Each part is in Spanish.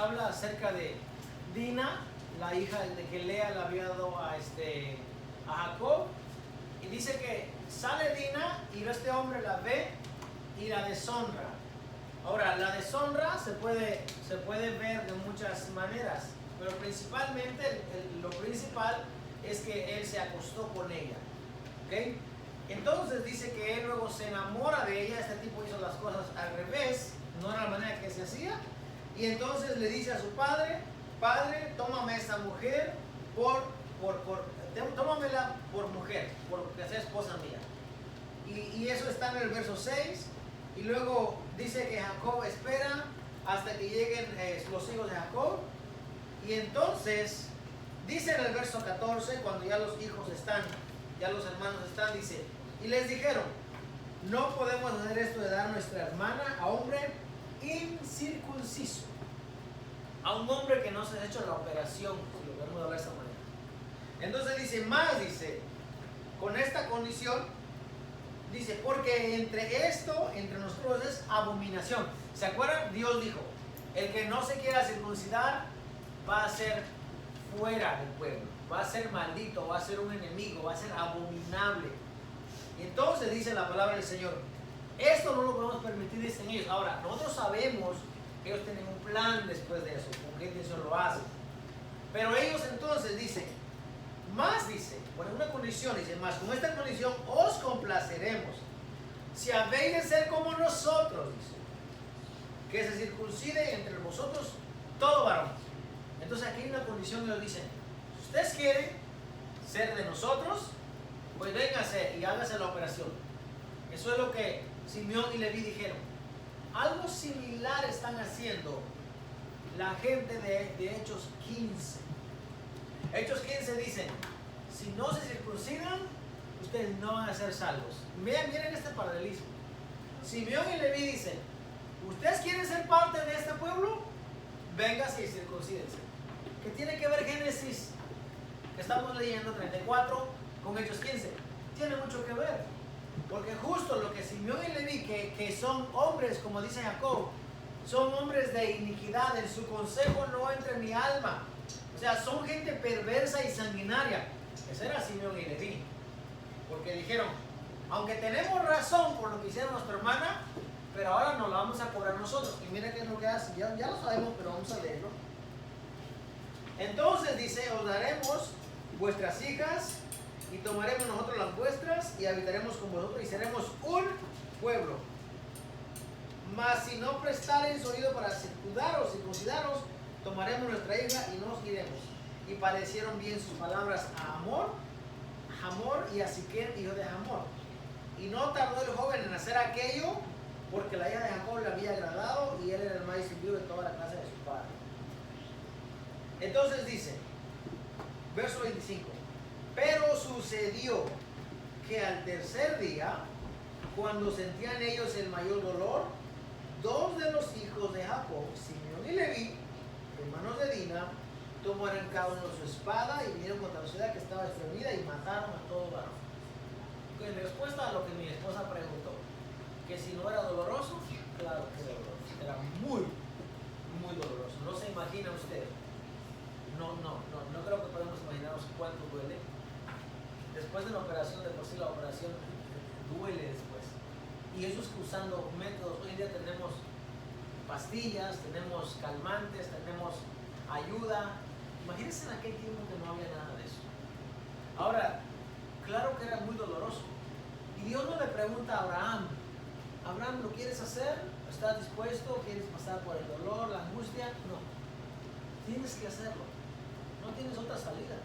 habla acerca de Dina, la hija de que Lea le había dado a Jacob. Y dice que sale Dina y este hombre la ve y la deshonra. Ahora, la deshonra se puede ver de muchas maneras, pero principalmente lo principal es que él se acostó con ella. ¿Okay? Entonces dice que él luego se enamora de ella. Este tipo hizo las cosas al revés, no era la manera que se hacía. Y entonces le dice a su padre: Padre, tómame esta mujer tómamela por mujer, porque sea esposa mía. Y eso está en el verso 6. Y luego dice que Jacob espera hasta que lleguen los hijos de Jacob. Y entonces dice en el verso 14, cuando ya los hijos están, ya los hermanos están, dice: y les dijeron: no podemos hacer esto de dar nuestra hermana a hombre incircunciso, a un hombre que no se ha hecho la operación, si lo podemos ver de esa manera. Entonces dice, con esta condición, dice, porque entre nosotros es abominación. ¿Se acuerdan? Dios dijo: el que no se quiera circuncidar va a ser fuera del pueblo, va a ser maldito, va a ser un enemigo, va a ser abominable. Y entonces dice la palabra del Señor: esto no lo podemos permitir, dicen ellos. Ahora, nosotros sabemos que ellos tienen un plan después de eso, con qué intención lo hacen. Pero ellos entonces dicen, ponen una condición, dicen: más con esta condición os complaceremos, si habéis de ser como nosotros, dice, que se circuncide entre vosotros todo varón. Entonces aquí hay una condición, ellos dicen: si ustedes quieren ser de nosotros, pues véngase y hágase la operación. Eso es lo que Simeón y Leví dijeron. Algo similar están haciendo la gente de Hechos 15. Hechos 15 dicen: si no se circuncidan, ustedes no van a ser salvos. Miren este paralelismo. Simeón y Leví dicen: ¿ustedes quieren ser parte de este pueblo? Véngase y circuncídense. ¿Qué tiene que ver Génesis, que estamos leyendo, 34, con Hechos 15? Tiene mucho que ver. Porque justo lo que Simeón y Leví, que son hombres, como dice Jacob, son hombres de iniquidad, en su consejo no entra mi alma. O sea, son gente perversa y sanguinaria. Ese era Simeón y Leví. Porque dijeron: aunque tenemos razón por lo que hicieron nuestra hermana, pero ahora nos la vamos a cobrar nosotros. Y mira qué es lo que hace. Ya lo sabemos, pero vamos a leerlo. Entonces dice: os daremos vuestras hijas y tomaremos nosotros las vuestras y habitaremos con vosotros y seremos un pueblo. Mas si no prestareis oído para circuncidaros, tomaremos nuestra hija y nos iremos. Y parecieron bien sus palabras a Hamor y a Siquem, hijo de Hamor. Y no tardó el joven en hacer aquello, porque la hija de Jacob le había agradado y él era el más distinguido de toda la casa de su padre. Entonces dice, verso 25: pero sucedió que al tercer día, cuando sentían ellos el mayor dolor, dos de los hijos de Jacob, Simeón y Leví, hermanos de Dina, tomaron cada uno su espada y vinieron contra la ciudad que estaba destruida y mataron a todo varón. En respuesta a lo que mi esposa preguntó, que si no era doloroso, claro que era doloroso, era muy, muy doloroso. No se imagina usted, no creo que podemos imaginarnos cuánto duele. Después de la operación, de por sí la operación duele después. Y eso es usando métodos. Hoy en día tenemos pastillas, tenemos calmantes, tenemos ayuda. Imagínense en aquel tiempo que no había nada de eso. Ahora, claro que era muy doloroso. Y Dios no le pregunta a Abraham: Abraham, ¿lo quieres hacer? ¿Estás dispuesto? ¿Quieres pasar por el dolor, la angustia? No. Tienes que hacerlo. No tienes otra salida.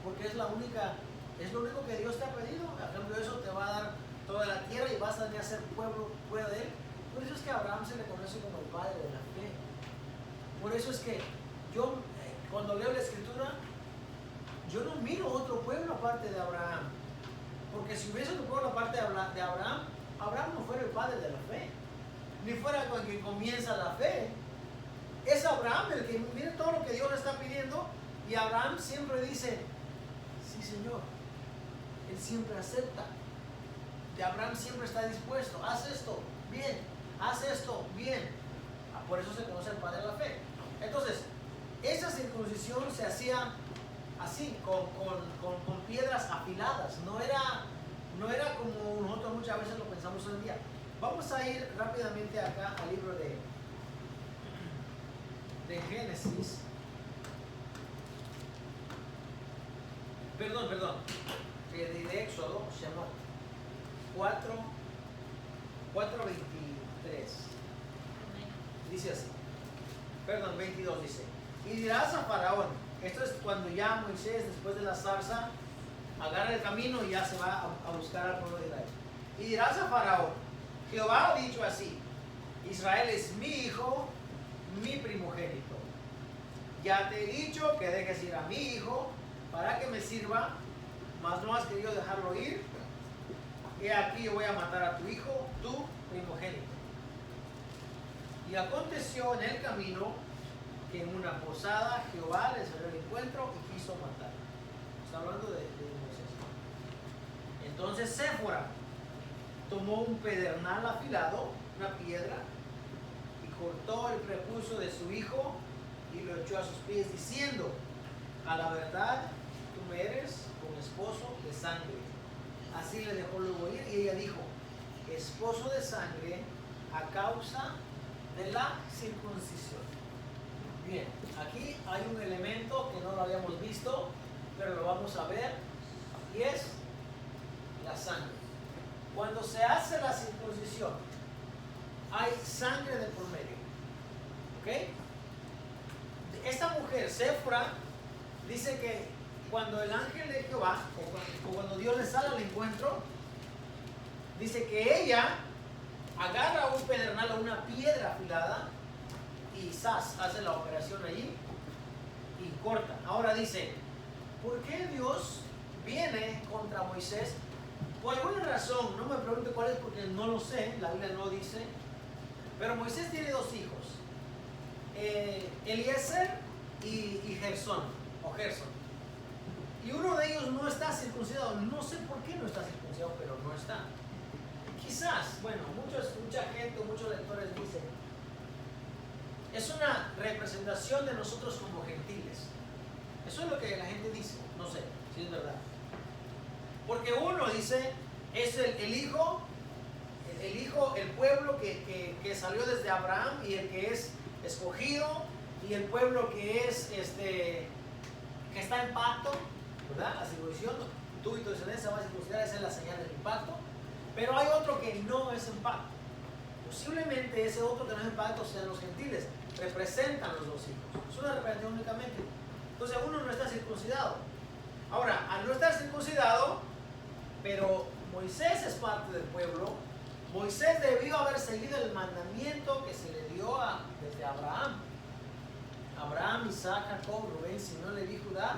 Porque es lo único que Dios te ha pedido. A cambio de eso te va a dar toda la tierra y vas a venir a ser pueblo de él. Por eso es que a Abraham se le conoce como el padre de la fe. Por eso es que yo, cuando leo la escritura, yo no miro otro pueblo aparte de Abraham. Porque si hubiese otro pueblo aparte de Abraham, Abraham no fuera el padre de la fe, ni fuera con quien comienza la fe. Es Abraham el que mire todo lo que Dios le está pidiendo, y Abraham siempre dice: sí, Señor. Él siempre acepta. De Abraham siempre está dispuesto: haz esto, bien, haz esto, bien. Por eso se conoce el padre de la fe. Entonces circuncisión se hacía así, con piedras afiladas. No era como nosotros muchas veces lo pensamos hoy en día. Vamos a ir rápidamente acá al libro de Génesis. Perdón. De Éxodo, Shemot 4:23. Dice así. 22 dice. Y dirás a Faraón. Esto es cuando ya Moisés, después de la zarza, agarra el camino y ya se va a buscar al pueblo de Israel. Y dirás a Faraón, Jehová ha dicho así, Israel es mi hijo, mi primogénito. Ya te he dicho que dejes ir a mi hijo para que me sirva, mas no has querido dejarlo ir. He aquí yo voy a matar a tu hijo, tu primogénito. Y aconteció en el camino que en una posada Jehová le salió al encuentro y quiso matar. Está hablando de Moisés. Entonces Séfora tomó un pedernal afilado, una piedra, y cortó el prepucio de su hijo y lo echó a sus pies, diciendo: a la verdad, tú me eres un esposo de sangre. Así le dejó luego ir, y ella dijo: esposo de sangre a causa de la circuncisión. Bien, aquí hay un elemento que no lo habíamos visto, pero lo vamos a ver, y es la sangre. Cuando se hace la circuncisión, hay sangre de por medio. ¿Ok? Esta mujer, Séfora, dice que cuando el ángel de Jehová, o cuando Dios le sale al encuentro, dice que ella agarra un pedernal o una piedra afilada y hace la operación allí y corta. Ahora dice, ¿por qué Dios viene contra Moisés? Por alguna razón, no me pregunte cuál es porque no lo sé, la Biblia no dice, pero Moisés tiene dos hijos, Eliezer y Gersón, o Gerson. Y uno de ellos no está circuncidado. No sé por qué no está circuncidado, pero no está. Quizás, bueno, mucha gente, muchos lectores dicen, es una representación de nosotros como gentiles. Eso es lo que la gente dice. No sé si es verdad. Porque uno dice, es el hijo, el pueblo que salió desde Abraham y el que es escogido, y el pueblo que es que está en pacto, ¿verdad? La circuncisión, tú y tu descendencia van a circuncidar, esa es la señal del pacto. Pero hay otro que no es en pacto. Posiblemente ese otro que no es en pacto sean los gentiles, representan los dos hijos. Es una representación únicamente. Entonces uno no está circuncidado. Ahora, al no estar circuncidado, pero Moisés es parte del pueblo, Moisés debió haber seguido el mandamiento que se le dio desde Abraham. Abraham, Isaac, Jacob, Rubén, Simeón, Leví, Judá.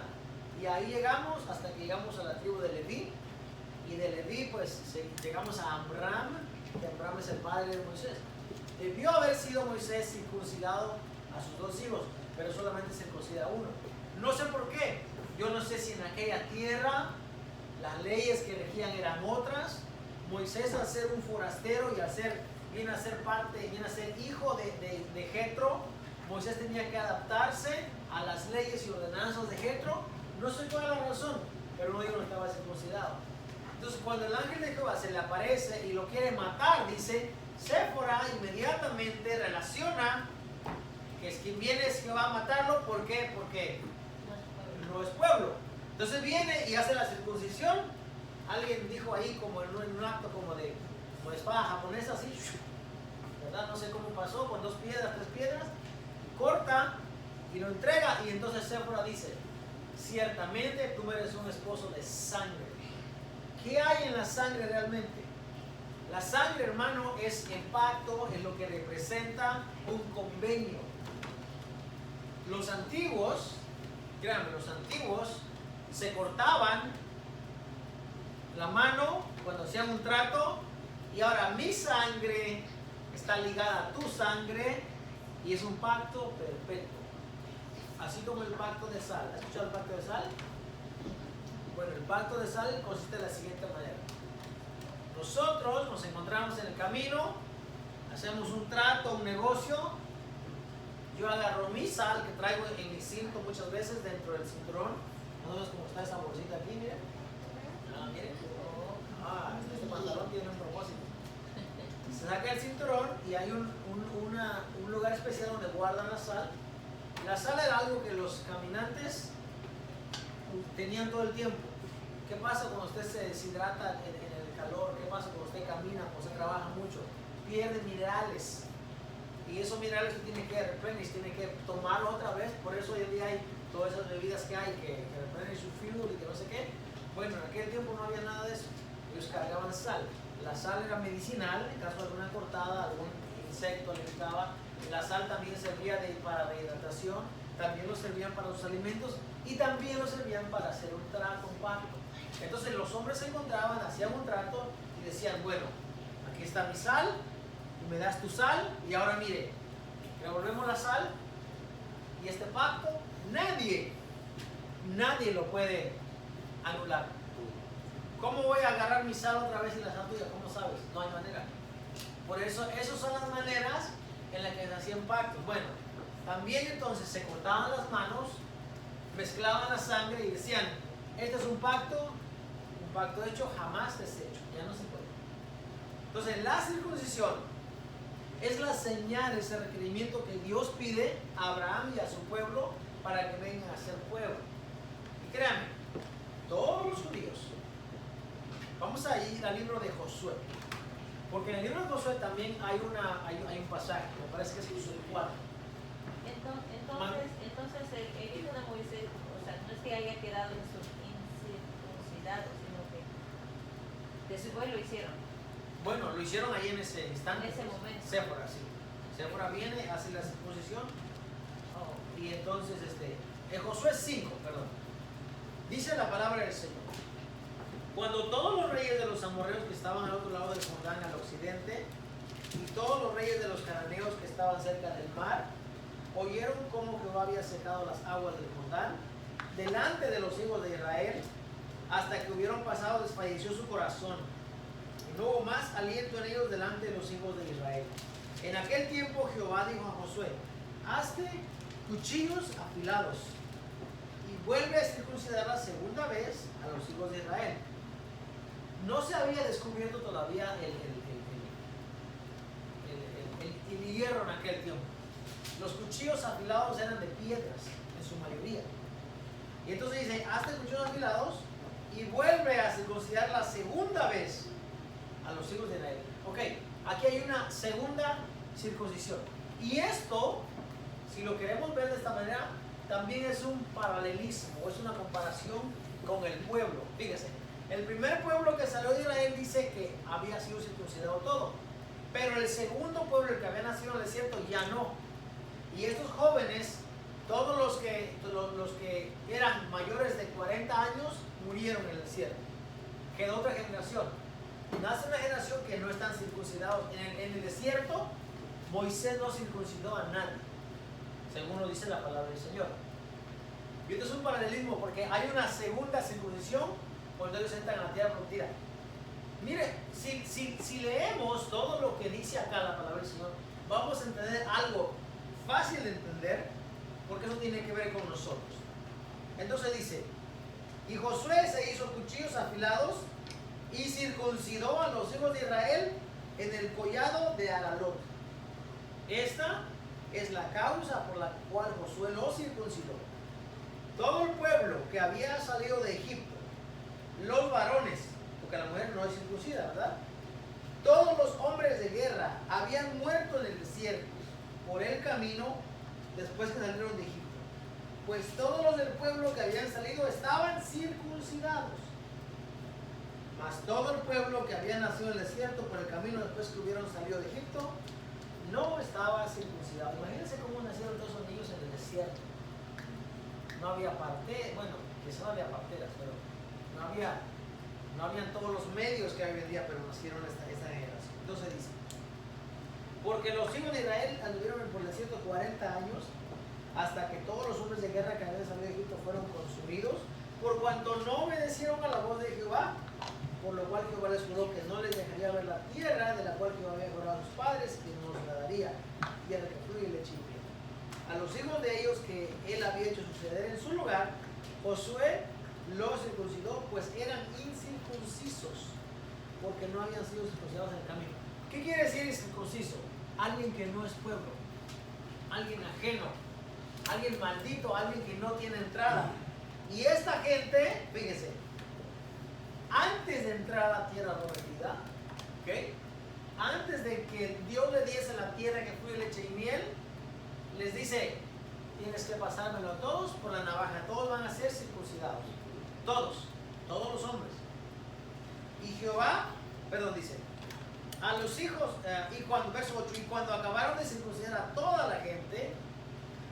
Y ahí llegamos hasta que llegamos a la tribu de Leví. Y de Leví pues llegamos a Amram, que Amram es el padre de Moisés. Debió haber sido Moisés circuncidado a sus dos hijos, pero solamente circuncida a uno. No sé por qué. Yo no sé si en aquella tierra las leyes que regían eran otras. Moisés, al ser un forastero y viene a ser hijo de Jetro, Moisés tenía que adaptarse a las leyes y ordenanzas de Jetro. No sé cuál es la razón, pero no estaba circuncidado. Entonces, cuando el ángel de Jehová se le aparece y lo quiere matar, dice, Séfora inmediatamente relaciona que es quien viene es Jehová a matarlo. ¿Por qué? Porque no es pueblo. Entonces viene y hace la circuncisión. Alguien dijo ahí como en un acto como de espada japonesa, así, ¿verdad? No sé cómo pasó, con 2 piedras, 3 piedras, corta y lo entrega. Y entonces Séfora dice, ciertamente tú eres un esposo de sangre. ¿Qué hay en la sangre realmente? La sangre, hermano, es el pacto, es lo que representa un convenio. Los antiguos, créanme, los antiguos se cortaban la mano cuando hacían un trato, y ahora mi sangre está ligada a tu sangre y es un pacto perpetuo. Así como el pacto de sal. ¿Has escuchado el pacto de sal? Bueno, el pacto de sal consiste de la siguiente manera. Nosotros nos encontramos en el camino, hacemos un trato, un negocio. yo agarro mi sal que traigo en mi cinto muchas veces dentro del cinturón. ¿No ves cómo está esa bolsita aquí? Miren. Miren. Este pantalón tiene un propósito. Se saca el cinturón y hay un lugar especial donde guardan la sal. La sal era algo que los caminantes tenían todo el tiempo. ¿Qué pasa cuando usted se deshidrata en el calor? ¿Qué pasa cuando usted camina, cuando usted trabaja mucho? Pierde minerales. Y esos minerales usted tiene que replenis, tiene que tomarlo otra vez. Por eso hoy en día hay todas esas bebidas que hay, que replenen su fuel y que no sé qué. Bueno, en aquel tiempo no había nada de eso. Ellos cargaban sal. La sal era medicinal, en caso de alguna cortada, algún insecto le picaba. La sal también servía para la hidratación, también lo servían para los alimentos y también lo servían para hacer un trato, un pacto. Entonces los hombres se encontraban, hacían un trato y decían, bueno, aquí está mi sal, y me das tu sal, y ahora mire, revolvemos la sal y este pacto, nadie lo puede anular. ¿Cómo voy a agarrar mi sal otra vez y la sal tuya? ¿Cómo sabes? No hay manera. Por eso, esas son las maneras en las que se hacían pactos. Bueno, también entonces se cortaban las manos, mezclaban la sangre y decían, este es un pacto hecho, jamás deshecho, ya no se puede. Entonces la circuncisión es la señal, ese requerimiento que Dios pide a Abraham y a su pueblo para que vengan a ser pueblo. Y créanme, todos los judíos, vamos a ir al libro de Josué, porque en el libro de Josué también hay un pasaje, me parece que es Josué 4. Entonces el hijo de Moisés, o sea, no es que haya quedado incircuncidado, sino que después lo hicieron. Bueno, lo hicieron ahí en ese instante. En ese momento. Séfora, sí. Séfora viene, hace la circuncisión. Y entonces, en Josué 5, perdón, dice la palabra del Señor. Cuando todos los reyes de los amorreos que estaban al otro lado del Jordán, al occidente, y todos los reyes de los cananeos que estaban cerca del mar, oyeron cómo Jehová había secado las aguas del Jordán delante de los hijos de Israel, hasta que hubieron pasado, desfalleció su corazón, y no hubo más aliento en ellos delante de los hijos de Israel. En aquel tiempo Jehová dijo a Josué, hazte cuchillos afilados y vuelve a circuncidar la segunda vez a los hijos de Israel. No se había descubierto todavía el hierro en aquel tiempo. Los cuchillos afilados eran de piedras en su mayoría. Y entonces dice, hazte cuchillos afilados y vuelve a circuncidar la segunda vez a los hijos de Israel. Ok, aquí hay una segunda circuncisión. Y esto, si lo queremos ver de esta manera, también es un paralelismo, es una comparación con el pueblo. Fíjese, el primer pueblo que salió de Israel dice que había sido circuncidado todo. Pero el segundo pueblo, el que había nacido en el desierto, ya no. Y estos jóvenes, todos los que eran mayores de 40 años, murieron en el desierto. Quedó otra generación. Nace una generación que no están circuncidados. En el desierto, Moisés no circuncidó a nadie, según lo dice la palabra del Señor. Y esto es un paralelismo porque hay una segunda circuncisión cuando ellos entran a la tierra prometida. Mire, si leemos todo lo que dice acá la palabra del Señor, vamos a entender algo fácil de entender, porque eso tiene que ver con nosotros. Entonces dice, y Josué se hizo cuchillos afilados y circuncidó a los hijos de Israel en el collado de Alalot. Esta es la causa por la cual Josué los circuncidó. Todo el pueblo que había salido de Egipto, los varones, porque la mujer no es circuncida, ¿verdad? Todos los hombres de guerra habían muerto en el desierto por el camino después que salieron de Egipto. Pues todos los del pueblo que habían salido estaban circuncidados. Mas todo el pueblo que había nacido en el desierto por el camino después que hubieron salido de Egipto no estaba circuncidado. Imagínense cómo nacieron todos esos niños en el desierto. No había parteras, bueno, quizás no había parteras, pero no habían todos los medios que hay hoy en día, pero nacieron esta generación. Entonces dice, porque los hijos de Israel anduvieron por el desierto 40 años, hasta que todos los hombres de guerra que habían salido de Egipto fueron consumidos, por cuanto no obedecieron a la voz de Jehová, por lo cual Jehová les juró que no les dejaría ver la tierra de la cual Jehová había jurado a sus padres, que no les la daría, tierra que fluye leche y miel. a los hijos de ellos que él había hecho suceder en su lugar, Josué los circuncidó, pues eran incircuncisos, porque no habían sido circuncidados en el camino. ¿Qué quiere decir incircunciso? Alguien que no es pueblo, alguien ajeno, alguien maldito, alguien que no tiene entrada. Y esta gente, fíjense, antes de entrar a la tierra prometida, ¿ok?, antes de que Dios le diese la tierra que fluye leche y miel, les dice, tienes que pasármelo a todos por la navaja, todos van a ser circuncidados, todos los hombres. Y Jehová, dice, a los hijos, verso 8, y cuando acabaron de circuncidar a toda la gente,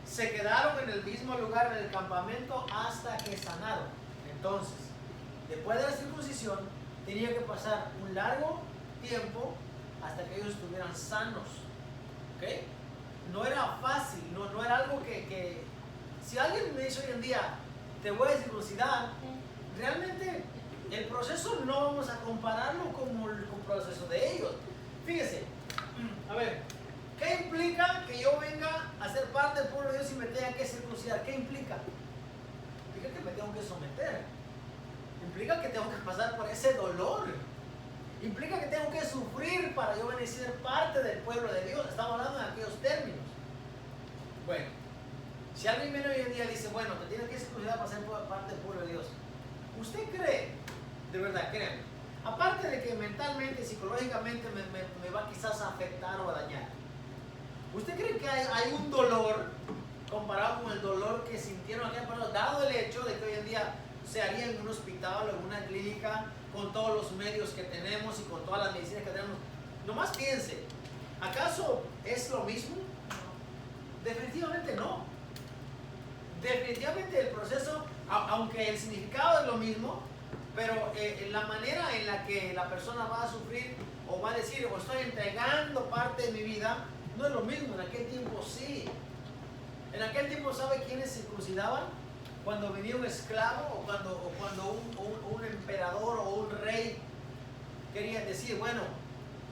se quedaron en el mismo lugar en el campamento hasta que sanaron. Entonces, después de la circuncisión, tenía que pasar un largo tiempo hasta que ellos estuvieran sanos. ¿Ok? No era fácil, no era algo que si alguien me dice hoy en día, te voy a circuncidar, realmente el proceso no vamos a compararlo como el proceso de ellos. Fíjese, a ver, ¿qué implica que yo venga a ser parte del pueblo de Dios y me tenga que circuncidar? ¿Qué implica? Implica que me tengo que someter. Implica que tengo que pasar por ese dolor. Implica que tengo que sufrir para yo venir a ser parte del pueblo de Dios. Estamos hablando de aquellos términos. Bueno, si alguien viene hoy en día y dice, bueno, te tienes que circuncidar para ser parte del pueblo de Dios, ¿usted cree, de verdad, créanme, aparte de que mentalmente, psicológicamente me va quizás a afectar o a dañar, ¿usted cree que hay un dolor comparado con el dolor que sintieron aquel pueblo, dado el hecho de que hoy en día se haría en un hospital o en una clínica con todos los medios que tenemos y con todas las medicinas que tenemos? Nomás piense, ¿acaso es lo mismo? Definitivamente no. Definitivamente el proceso, aunque el significado es lo mismo, pero la manera en la que la persona va a sufrir o va a decir, o estoy entregando parte de mi vida, no es lo mismo. En aquel tiempo sí. En aquel tiempo, ¿sabe quiénes circuncidaban? Cuando venía un esclavo o cuando un emperador o un rey quería decir, bueno,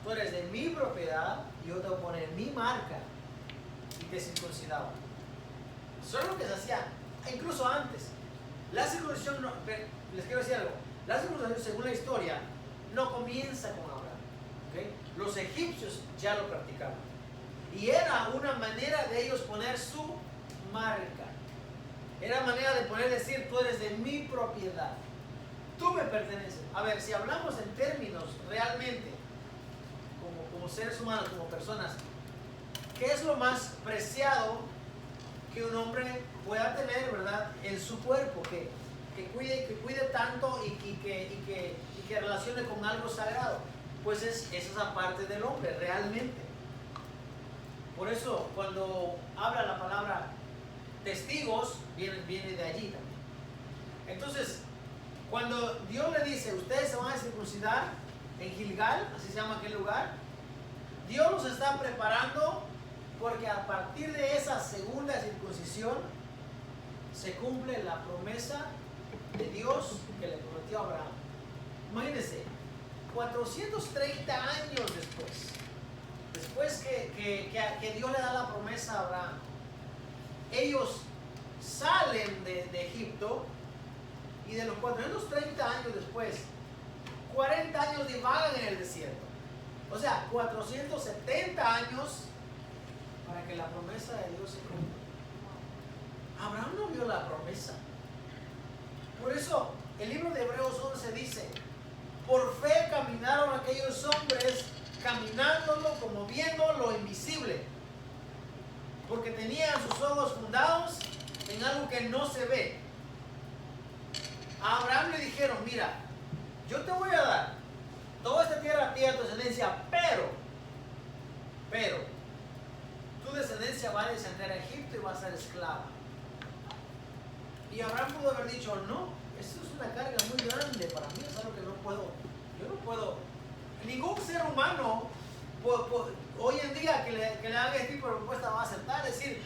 tú eres de mi propiedad y yo te voy a poner mi marca, y te circuncidaban. Eso es lo que se hacía incluso antes. La circuncisión, les quiero decir algo, la circuncisión, según la historia, no comienza con Abraham, ¿okay? Los egipcios ya lo practicaban y era una manera de ellos poner su marca. Era manera de poder decir, tú eres de mi propiedad, tú me perteneces. A ver, si hablamos en términos realmente como seres humanos, como personas, ¿qué es lo más preciado que un hombre pueda tener, verdad, en su cuerpo? Que cuide tanto y que relacione con algo sagrado. Pues es esa parte del hombre, realmente. Por eso, cuando habla la palabra testigos, viene de allí también. Entonces, cuando Dios le dice, ustedes se van a circuncidar en Gilgal, así se llama aquel lugar, Dios los está preparando porque a partir de esa segunda circuncisión se cumple la promesa de Dios que le prometió a Abraham. Imagínense, 430 años después que Dios le da la promesa a Abraham, ellos salen de Egipto, y de los 430 años después, 40 años divagan en el desierto. O sea, 470 años para que la promesa de Dios se cumpla. Abraham no vio la promesa. Por eso el libro de Hebreos 11 dice, por fe caminaron aquellos hombres, caminándolo como viendo lo invisible, porque tenían sus ojos fundados en algo que no se ve. A Abraham le dijeron, mira, yo te voy a dar toda esta tierra a ti y a tu descendencia, pero tu descendencia va a descender a Egipto y va a ser esclava. Y Abraham pudo haber dicho, no, esto es una carga muy grande para mí, es algo que yo no puedo, ningún ser humano hoy en día que le haga este tipo de propuesta va a aceptar. Es decir,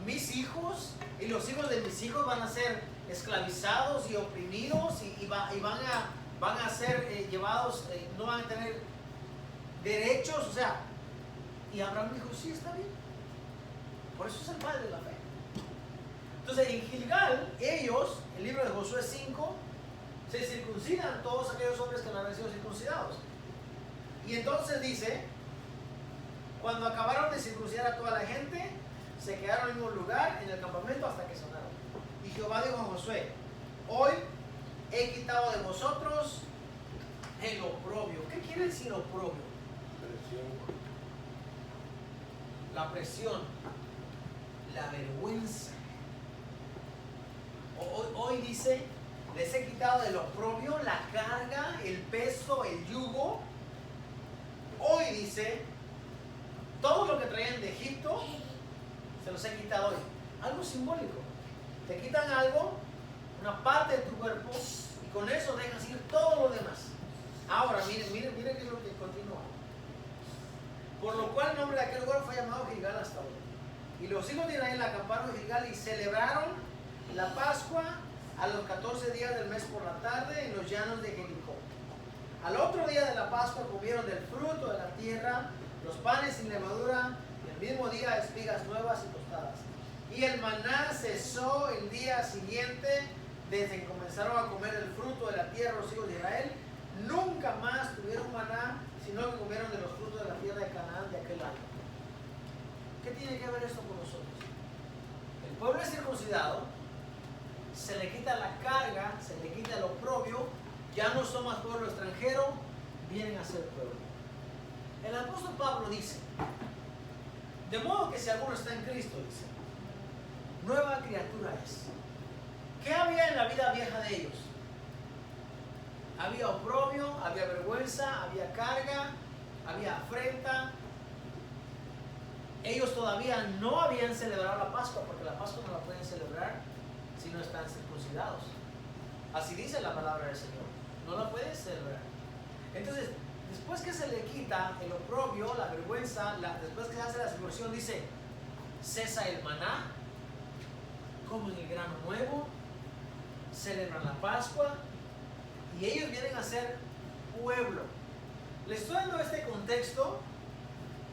mis hijos y los hijos de mis hijos van a ser esclavizados y oprimidos y van a ser llevados, no van a tener derechos, o sea. Y Abraham dijo, sí, está bien. Por eso es el padre de la fe. Entonces en Gilgal, ellos, el libro de Josué 5, se circuncidan todos aquellos hombres que no habían sido circuncidados. Y entonces dice, cuando acabaron de circuncidar a toda la gente, se quedaron en un lugar en el campamento hasta que sonaron. Y Jehová dijo a Josué, hoy he quitado de vosotros el oprobio. ¿Qué quiere decir oprobio? La presión, la vergüenza. Hoy dice, les he quitado del oprobio, la carga, el peso, el yugo. Hoy dice, todo lo que traían de Egipto, se los he quitado hoy. Algo simbólico. Te quitan algo, una parte de tu cuerpo, y con eso dejas ir todo lo demás. Ahora, miren qué es lo que continúa. Por lo cual el nombre de aquel lugar fue llamado Gilgal hasta hoy. Y los hijos de Israel acamparon en Gilgal y celebraron la Pascua a los 14 días del mes por la tarde en los llanos de Jericó. Al otro día de la Pascua comieron del fruto de la tierra, los panes sin levadura, y el mismo día espigas nuevas y tostadas. Y el maná cesó el día siguiente, desde que comenzaron a comer el fruto de la tierra los hijos de Israel. Nunca más tuvieron maná, sino que comieron de los frutos de la tierra de Canaán de aquel año. ¿Qué tiene que ver esto con nosotros? El pueblo es circuncidado, se le quita la carga, se le quita el oprobio, ya no son más pueblo extranjero, vienen a ser pueblo. El apóstol Pablo dice, de modo que si alguno está en Cristo, dice, nueva criatura es. ¿Qué había en la vida vieja de ellos? Había oprobio, había vergüenza, había carga, había afrenta. Ellos todavía no habían celebrado la Pascua, porque la Pascua no la pueden celebrar si no están circuncidados. Así dice la palabra del Señor. No la pueden celebrar. Entonces, después que se le quita el oprobio, la vergüenza, después que se hace la circuncisión, dice, cesa el maná, comen el grano nuevo, celebran la Pascua, y ellos vienen a ser pueblo. Les estoy dando este contexto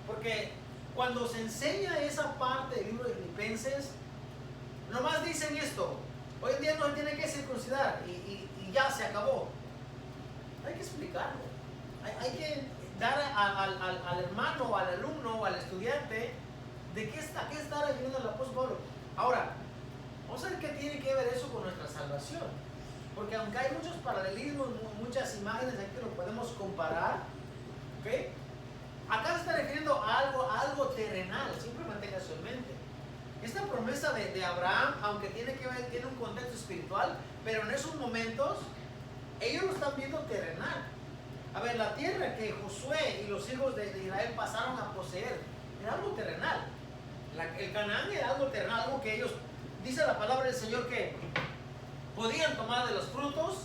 porque cuando se enseña esa parte del libro de Filipenses, nomás dicen esto: hoy en día no se tiene que circuncidar y ya se acabó. Hay que explicarlo. Hay que dar al hermano, o al alumno, o al estudiante de qué está refiriendo el apóstol Pablo. Ahora, vamos a ver qué tiene que ver eso con nuestra salvación. Porque aunque hay muchos paralelismos, muchas imágenes aquí que lo podemos comparar, ¿okay? Acá se está refiriendo a algo terrenal, siempre mantenga eso en mente. Esta promesa de Abraham, aunque tiene un contexto espiritual, pero en esos momentos ellos lo están viendo terrenal. A ver, la tierra que Josué y los hijos de Israel pasaron a poseer era algo terrenal. El Canaán era algo terrenal, algo que ellos, dice la palabra del Señor, que podían tomar de los frutos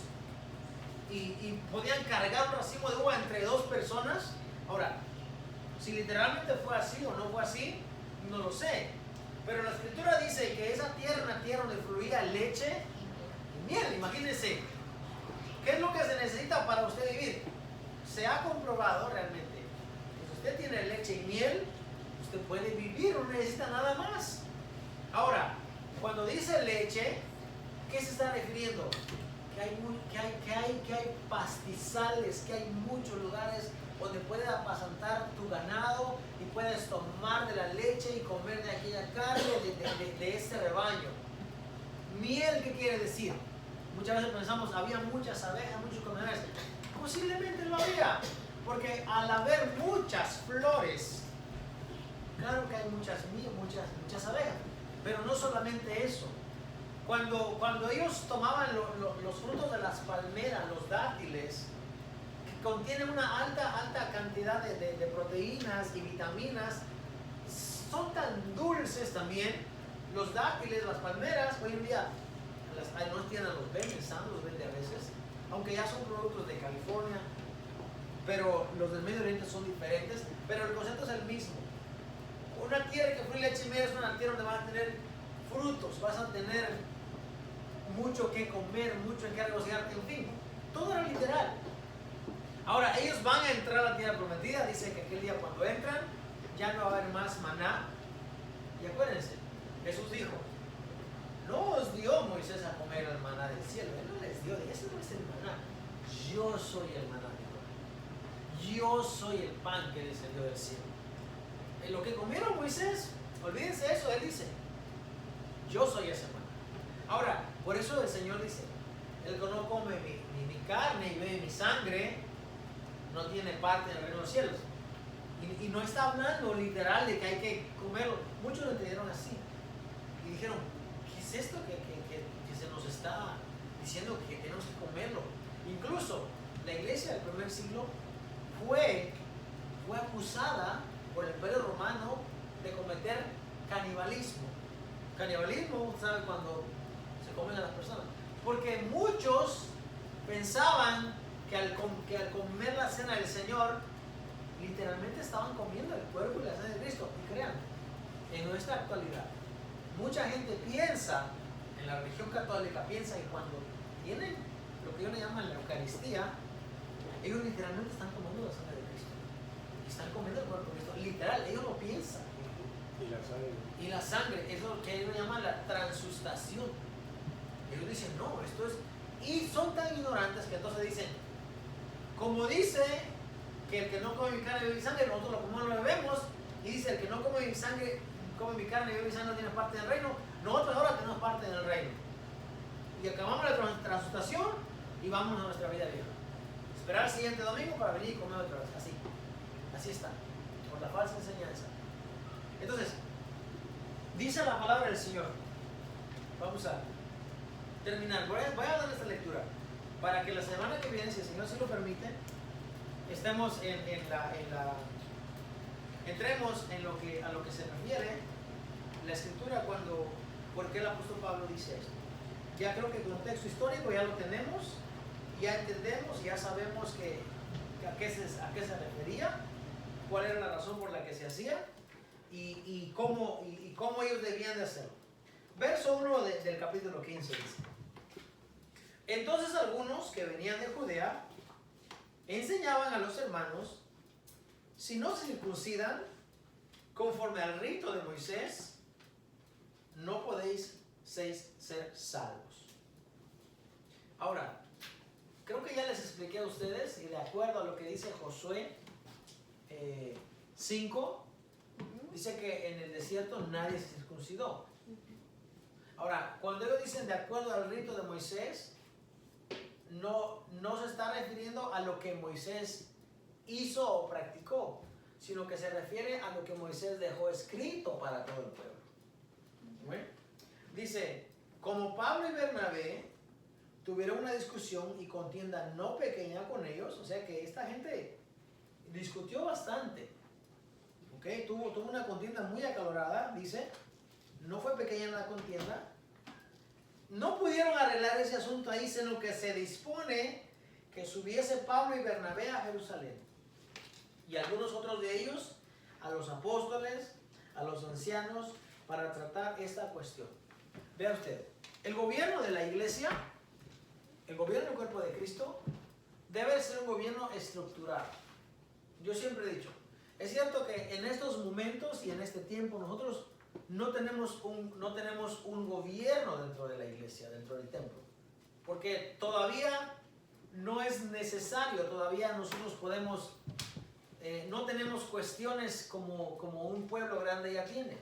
y podían cargar un racimo de uva entre dos personas. Ahora, si literalmente fue así o no fue así, no lo sé. Pero la escritura dice que esa tierra era una tierra donde fluía leche y miel. Imagínense, ¿qué es lo que se necesita para usted vivir? Se ha comprobado realmente que si usted tiene leche y miel, usted puede vivir, no necesita nada más. Ahora, cuando dice leche, ¿qué se está refiriendo? Que hay pastizales, que hay muchos lugares donde puedes apacentar tu ganado y puedes tomar de la leche y comer de aquella carne de este rebaño. Miel, ¿qué quiere decir? Muchas veces pensamos, había muchas abejas, muchos conejos. Posiblemente lo había, porque al haber muchas flores, claro que hay muchas abejas, pero no solamente eso. Cuando ellos tomaban los frutos de las palmeras, los dátiles, que contienen una alta cantidad de proteínas y vitaminas, son tan dulces también. Los dátiles, las palmeras, hoy en día no tienen, los venden, los venden a veces, aunque ya son productos de California, pero los del Medio Oriente son diferentes, pero el concepto es el mismo. Una tierra que fluye leche y miel es una tierra donde van a tener frutos, vas a tener mucho que comer, mucho en que regocijarte, en fin, todo era literal. Ahora, ellos van a entrar a la tierra prometida. Dice que aquel día cuando entran, ya no va a haber más maná, Y acuérdense, Jesús dijo, no os dio Moisés a comer el maná del cielo. Él no les dio, eso no es el maná. Yo soy el maná de Dios. Yo soy el pan que descendió del cielo. En lo que comieron Moisés, olvídense eso, él dice, yo soy ese maná. Ahora, por eso el Señor dice, el que no come mi carne y bebe mi sangre, no tiene parte en el reino de los cielos. Y no está hablando literal de que hay que comerlo. Muchos lo entendieron así. Y dijeron, ¿qué es esto que se nos está diciendo que tenemos que comerlo? Incluso la iglesia del primer siglo fue acusada por el Imperio Romano de cometer canibalismo. Canibalismo, ¿sabe? Cuando se comen a las personas. Porque muchos pensaban que al comer la cena del Señor, literalmente estaban comiendo el cuerpo y la sangre de Cristo. Y crean, en nuestra actualidad, mucha gente piensa, en la religión católica, piensa que cuando tienen lo que ellos le llaman la Eucaristía, ellos literalmente están comiendo la sangre de Cristo. Y están comiendo el cuerpo de Cristo. Literal, ellos lo piensan. Y la sangre, eso es lo que ellos llaman la transustación. Ellos dicen, no, esto es... Y son tan ignorantes que entonces dicen, como dice que el que no come mi carne y bebe mi sangre, nosotros lo comemos y lo bebemos, y dice, el que no come mi sangre, come mi carne y bebe mi sangre no tiene parte del reino, nosotros ahora tenemos parte del reino. Y acabamos la transustación y vamos a nuestra vida vieja. Esperar el siguiente domingo para venir y comer otra vez. Así está, por la falsa enseñanza. Entonces, dice la palabra del Señor. Vamos a terminar. Voy a dar esta lectura para que la semana que viene, si el Señor sí lo permite, estemos entremos en a lo que se refiere la escritura por qué el apóstol Pablo dice esto. Ya creo que el contexto histórico ya lo tenemos, ya entendemos, ya sabemos a qué se refería, cuál era la razón por la que se hacía y cómo ellos debían de hacerlo. Verso 1 del capítulo 15 dice: entonces algunos que venían de Judea enseñaban a los hermanos, si no se circuncidan conforme al rito de Moisés, no podéis ser salvos. Ahora, creo que ya les expliqué a ustedes, y de acuerdo a lo que dice Josué 5, dice que en el desierto nadie se circuncidó. Ahora, cuando ellos dicen de acuerdo al rito de Moisés, no se está refiriendo a lo que Moisés hizo o practicó, sino que se refiere a lo que Moisés dejó escrito para todo el pueblo. ¿Bueno? Dice, como Pablo y Bernabé tuvieron una discusión y contienda no pequeña con ellos, o sea que esta gente discutió bastante, ¿okay? Tuvo una contienda muy acalorada, dice, no fue pequeña la contienda. No pudieron arreglar ese asunto ahí, sino que se dispone que subiese Pablo y Bernabé a Jerusalén. Y algunos otros de ellos, a los apóstoles, a los ancianos, para tratar esta cuestión. Vea usted, el gobierno de la iglesia, el gobierno del cuerpo de Cristo, debe ser un gobierno estructurado. Yo siempre he dicho, es cierto que en estos momentos y en este tiempo nosotros no tenemos un gobierno dentro de la iglesia, dentro del templo, porque todavía no es necesario, todavía nosotros podemos, no tenemos cuestiones como un pueblo grande ya tiene.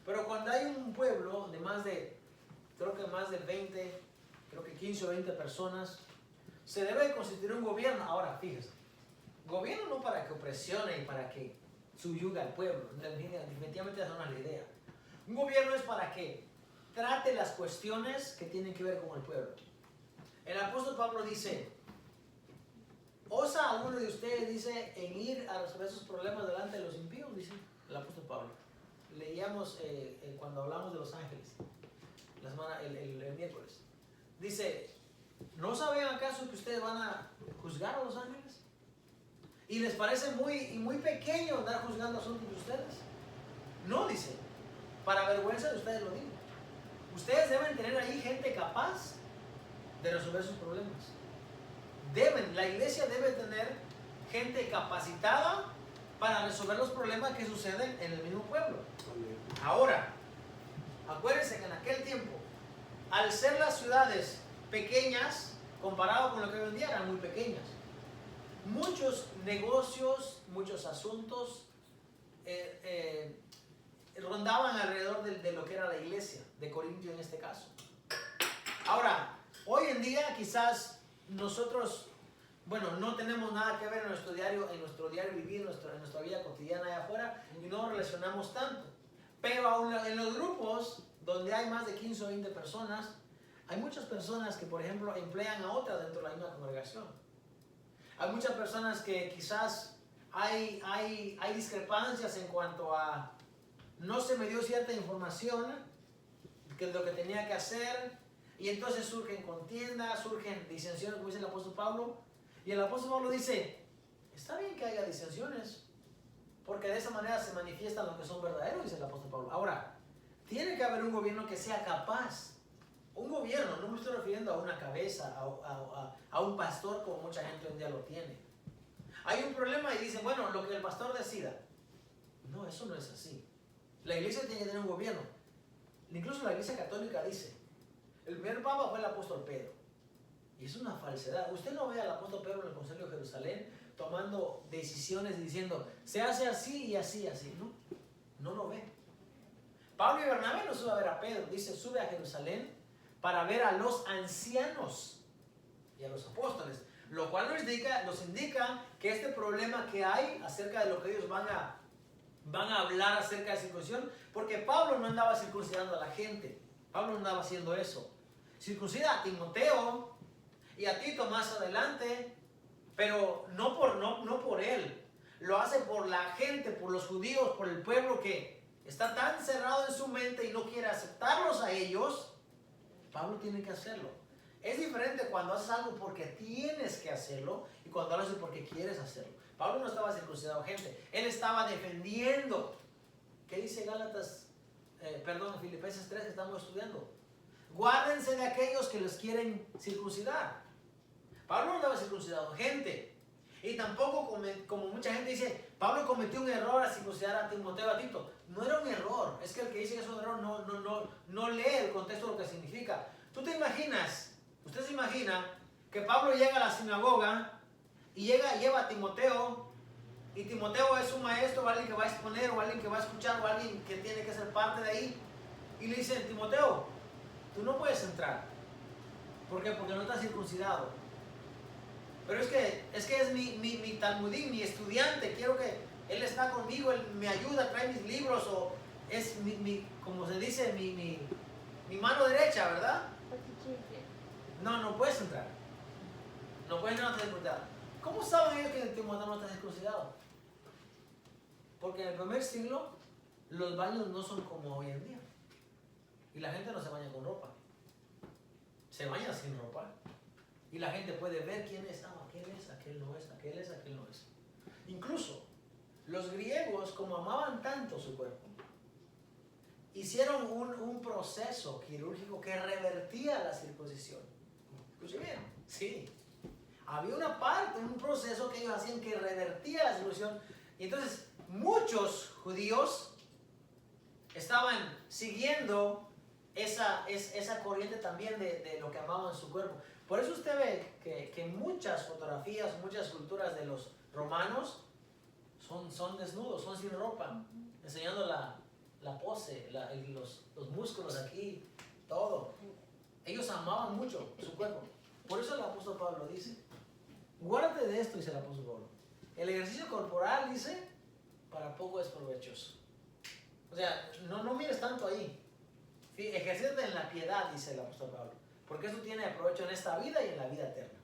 Pero cuando hay un pueblo de más de 20, creo que 15 o 20 personas, se debe constituir un gobierno. Ahora, fíjese, gobierno no para que opresione y para que subyuga al pueblo, definitivamente esa no es la idea. Un gobierno es para que trate las cuestiones que tienen que ver con el pueblo. El apóstol Pablo dice, ¿osa alguno de ustedes, dice, en ir a resolver sus problemas delante de los impíos? Dice el apóstol Pablo. Leíamos cuando hablamos de los ángeles, el miércoles. Dice, ¿no saben acaso que ustedes van a juzgar a los ángeles? ¿Y les parece muy pequeño andar juzgando asuntos de ustedes? No, dice, para vergüenza de ustedes lo digo. Ustedes deben tener ahí gente capaz de resolver sus problemas. La iglesia debe tener gente capacitada para resolver los problemas que suceden en el mismo pueblo. Ahora, acuérdense que en aquel tiempo, al ser las ciudades pequeñas, comparado con lo que hoy en día eran muy pequeñas, muchos negocios, muchos asuntos rondaban alrededor de lo que era la iglesia, de Corintio en este caso. Ahora, hoy en día quizás nosotros, bueno, no tenemos nada que ver en nuestro diario vivir, en nuestra vida cotidiana allá afuera, y no nos relacionamos tanto. Pero aún en los grupos donde hay más de 15 o 20 personas, hay muchas personas que, por ejemplo, emplean a otras dentro de la misma congregación. Hay muchas personas que quizás hay discrepancias en cuanto a no se me dio cierta información que es lo que tenía que hacer, y entonces surgen contiendas, surgen disensiones, como dice el apóstol Pablo. Y el apóstol Pablo dice, está bien que haya disensiones, porque de esa manera se manifiestan los que son verdaderos, dice el apóstol Pablo. Ahora, tiene que haber un gobierno que sea capaz. Un gobierno, no me estoy refiriendo a una cabeza, a un pastor como mucha gente hoy en día lo tiene. Hay un problema y dicen, bueno, lo que el pastor decida. No, eso no es así. La iglesia tiene que tener un gobierno. Incluso la iglesia católica dice, el primer papa fue el apóstol Pedro. Y es una falsedad. Usted no ve al apóstol Pedro en el Concilio de Jerusalén tomando decisiones y diciendo, se hace así y así y así. No, no lo ve. Pablo y Bernabé no sube a ver a Pedro, dice, sube a Jerusalén para ver a los ancianos y a los apóstoles, lo cual nos indica que este problema que hay acerca de lo que ellos van a hablar acerca de circuncisión, porque Pablo no andaba circuncidando a la gente, Pablo no andaba haciendo eso. Circuncida a Timoteo y a Tito más adelante, pero no por él, lo hace por la gente, por los judíos, por el pueblo que está tan cerrado en su mente y no quiere aceptarlos a ellos. Pablo tiene que hacerlo. Es diferente cuando haces algo porque tienes que hacerlo y cuando lo haces porque quieres hacerlo. Pablo no estaba circuncidando gente, él estaba defendiendo. ¿Qué dice Filipenses 3 que estamos estudiando? Guárdense de aquellos que los quieren circuncidar. Pablo no estaba circuncidando gente. Y tampoco, como mucha gente dice, Pablo cometió un error al circuncidar a Timoteo y a Tito. No era un error. Es que el que dice que es un error no lee el contexto de lo que significa. Usted se imagina que Pablo llega a la sinagoga y lleva a Timoteo, y Timoteo es un maestro o alguien que va a exponer o alguien que va a escuchar o alguien que tiene que ser parte de ahí, y le dicen, Timoteo, tú no puedes entrar. ¿Por qué? Porque no estás circuncidado. Pero es que es mi talmudín, mi estudiante, quiero que él está conmigo, él me ayuda, trae mis libros, o es como se dice, mi mano derecha, ¿verdad? No puedes entrar. No puedes entrar, no estás circuncidado. ¿Cómo saben ellos que Timoteo no está circuncidado? Porque en el primer siglo los baños no son como hoy en día. Y la gente no se baña con ropa. Se baña sin ropa. Y la gente puede ver quién es, aquel es, aquel no es, aquel es, aquel no es. Incluso los griegos, como amaban tanto su cuerpo, hicieron un proceso quirúrgico que revertía la circuncisión. ¿Escuché bien? Sí. Había una parte, un proceso que ellos hacían que revertía la circuncisión. Y entonces muchos judíos estaban siguiendo esa corriente también de lo que amaban su cuerpo. Por eso usted ve que muchas fotografías, muchas culturas de los romanos son desnudos, son sin ropa, enseñando la pose, los músculos aquí, todo. Ellos amaban mucho su cuerpo. Por eso el apóstol Pablo dice, guárdate de esto, dice el apóstol Pablo. El ejercicio corporal, dice, para poco es provechoso. O sea, no mires tanto ahí. Ejercítate en la piedad, dice el apóstol Pablo, porque eso tiene provecho en esta vida y en la vida eterna.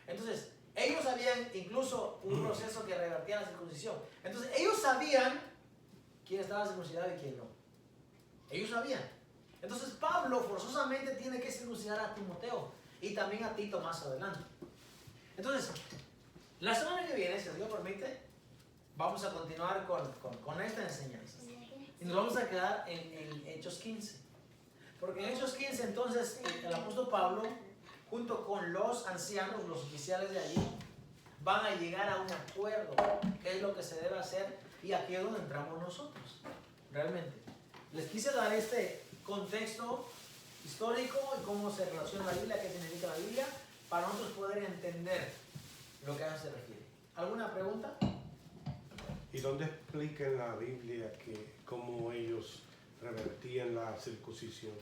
Entonces, ellos sabían incluso un proceso que revertía la circuncisión. Entonces, ellos sabían quién estaba circuncidado y quién no. Ellos sabían. Entonces, Pablo forzosamente tiene que circuncidar a Timoteo y también a Tito más adelante. Entonces, la semana que viene, si Dios permite, vamos a continuar con esta enseñanza. Y nos vamos a quedar en Hechos 15. Porque en Hechos 15, entonces, el apóstol Pablo, junto con los ancianos, los oficiales de allí, van a llegar a un acuerdo, que es es lo que se debe hacer, y aquí es donde entramos nosotros, realmente. Les quise dar este contexto histórico y cómo se relaciona la Biblia, qué significa la Biblia, para nosotros poder entender lo que a eso se refiere. ¿Alguna pregunta? ¿Y dónde explica en la Biblia que cómo ellos revertían la circuncisión?